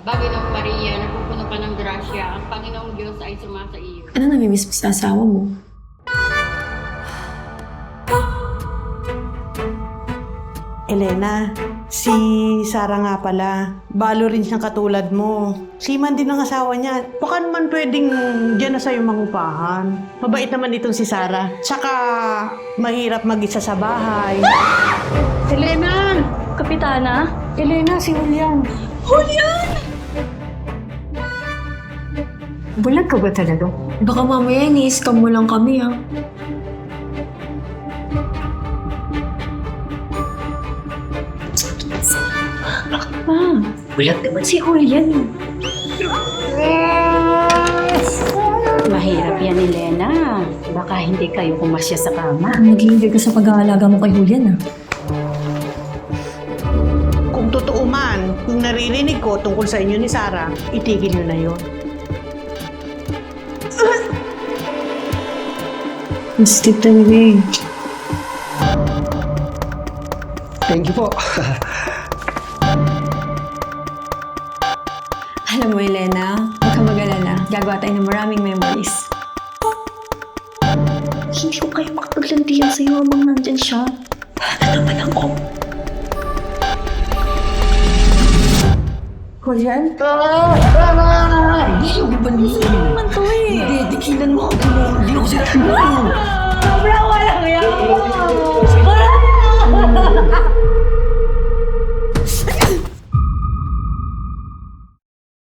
Aba, Ginoong Maria, napupuno ka ng grasya. Ang Panginoong Diyos ay sumasa iyo. Ano namimiss mo sa asawa mo? Elena, si Sarah nga pala. Balo rin siyang katulad mo. Siman din ang asawa niya. Baka naman pwedeng dyan na sa'yo mangupahan. Mabait naman itong si Sarah. Tsaka mahirap mag-isa sa bahay. Elena! Kapitana? Elena, si Julian. Bulag ka ba talaga? Baka mamaya ni-scam mo lang kami, ha? Bulag naman si Julian. Mahirap yan, Elena. Baka hindi kayo kumasya sa kama. Nag-iinggay ka sa pag-aalaga mo kay Julian, ha? Kung totoo man, kung naririnig ko tungkol sa inyo ni Sarah, itigil nyo na yun. Mastig talaga eh. Thank you po. Alam mo, Elena, huwag ka mag-alala. Gagawa tayo ng maraming memories. Hindi ko kaya makapaglandian sa'yo habang nandyan siya. Paano naman ako? Julian? Hindi ba naman to eh? Hindi, dikilan mo ako. Hindi ako sila. Sobrang walang yan!